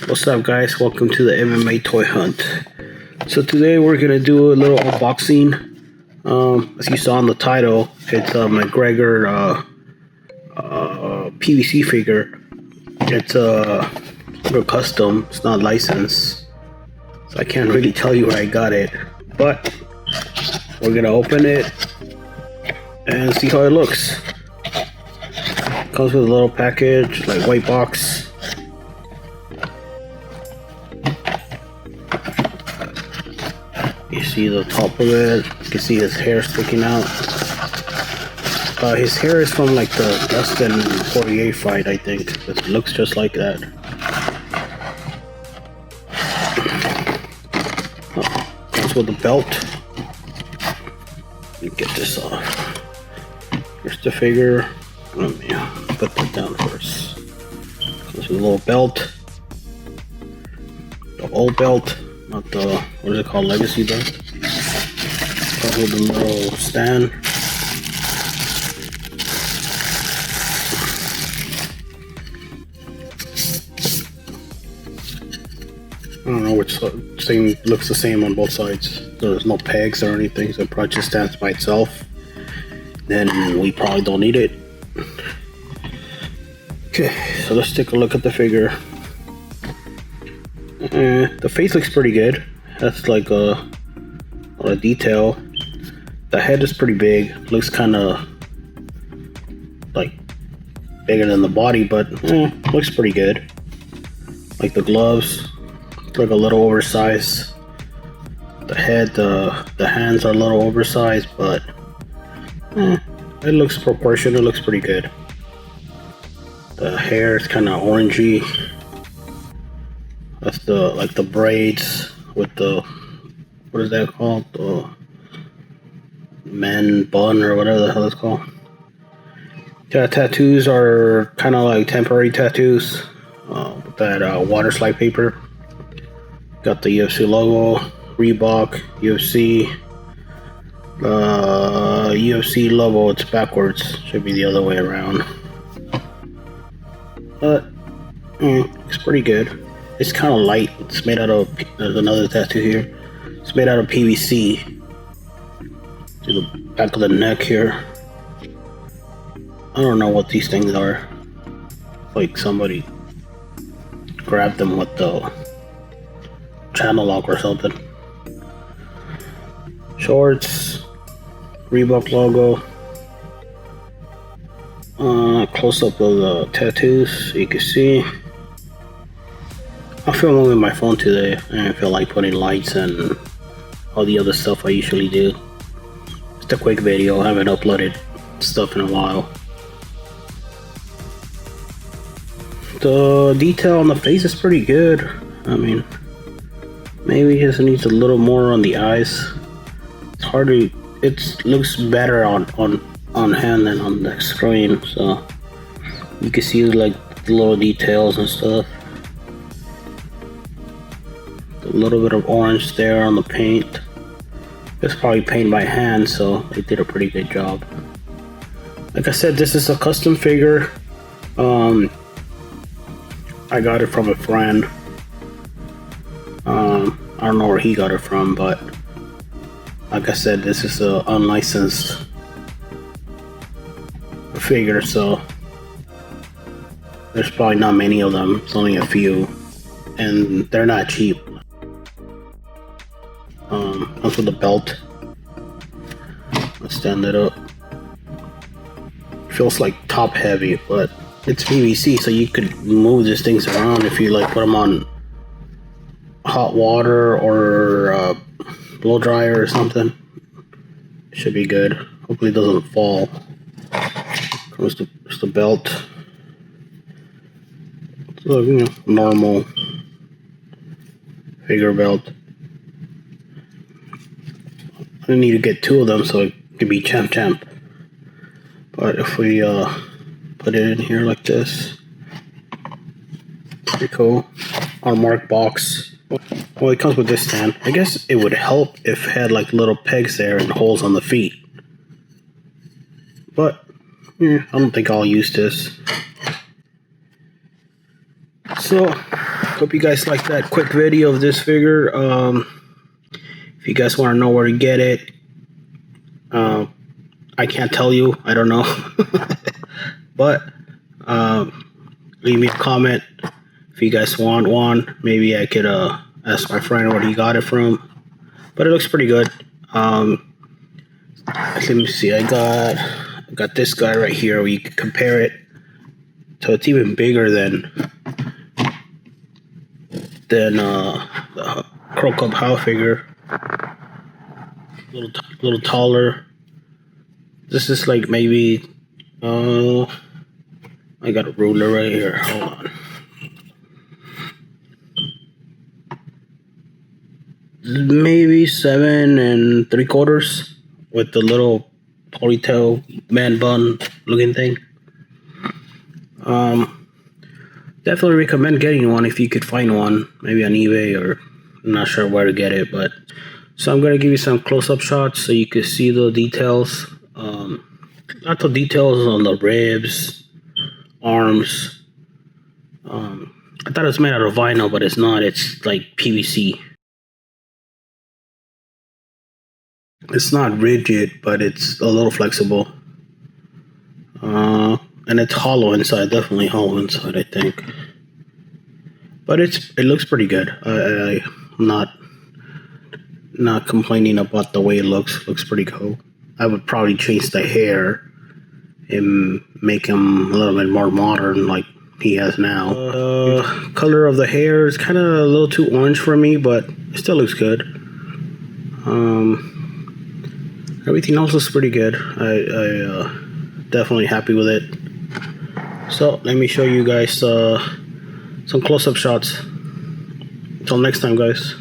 What's up, guys? Welcome to the MMA toy hunt. So today we're gonna do a little unboxing. As you saw in the title, it's a Mcgregor PVC figure. It's a little custom. It's not licensed, so I can't really tell you where I got it. But we're gonna open it and see how it looks. Comes with a little package, like white box. You see the top of it. You can see his hair sticking out. His hair is from like the Dustin 48 fight, I think. It looks just like that. Comes with a belt. Let me get this off. Here's the figure. Let me put that down first. Comes with a little belt. The old belt. Not the, what is it called, legacy belt. Comes with a little stand. I don't know which same looks the same on both sides. There's no pegs or anything, so it probably just stands by itself. Then we probably don't need it. Okay, so let's take a look at the figure. The face looks pretty good. That's like a detail. The head is pretty big. Looks kind of like bigger than the body, but looks pretty good. Like the gloves, look a little oversized. The head, the hands are a little oversized, but it looks proportionate. It looks pretty good. The hair is kind of orangey. That's the braids with the, what is that called? The man bun or whatever the hell it's called. Yeah, tattoos are kind of like temporary tattoos. With that water slide paper. Got the UFC logo, Reebok, UFC. UFC logo, it's backwards. Should be the other way around. But it's pretty good. It's kind of light. It's made out of, there's another tattoo here. It's made out of PVC. To the back of the neck here. I don't know what these things are. Like somebody grabbed them with the channel lock or something. Shorts, Reebok logo. Close up of the tattoos so you can see. I'm filming with my phone today. I didn't feel like putting lights and all the other stuff I usually do. Just a quick video. I haven't uploaded stuff in a while. The detail on the face is pretty good. I mean, maybe it just needs a little more on the eyes. It's hard to, it looks better on hand than on the screen, so you can see like the little details and stuff. A little bit of orange there on the paint. It's probably painted by hand, so they did a pretty good job. Like I said, this is a custom figure. I got it from a friend. I don't know where he got it from, but like I said, this is a unlicensed figure, so there's probably not many of them. It's only a few, and they're not cheap. Comes with a belt. Let's stand it up. Feels like top heavy, but it's PVC, so you could move these things around if you like put them on hot water or blow dryer or something. It should be good. Hopefully it doesn't fall. Comes the belt. So, you know, normal figure belt. I need to get two of them so it can be champ. But if we put it in here like this, pretty cool. Unmarked box. Well, it comes with this stand. I guess it would help if it had like little pegs there and holes on the feet. But I don't think I'll use this. So hope you guys like that quick video of this figure. If you guys want to know where to get it, I can't tell you. I don't know. But leave me a comment if you guys want one. Maybe I could ask my friend where he got it from. But it looks pretty good. Let me see. I got this guy right here where you can compare it. So it's even bigger than the Crow Cup How figure. Little taller. This is like maybe I got a ruler right here. Hold on. Maybe 7 3/4 with the little ponytail man bun looking thing. Definitely recommend getting one if you could find one, maybe on eBay, or I'm not sure where to get it. But so I'm gonna give you some close-up shots so you can see the details. Not the details on the ribs, arms. I thought it was made out of vinyl, but it's not. It's like PVC. It's not rigid, but it's a little flexible. And it's hollow inside, definitely hollow inside, I think. But it looks pretty good. I'm not complaining about the way it looks. Looks pretty cool. I would probably change the hair and make him a little bit more modern, like he has now. Color of the hair is kind of a little too orange for me, but it still looks good. Everything else looks pretty good. I definitely happy with it. So let me show you guys some close-up shots. Until next time, guys.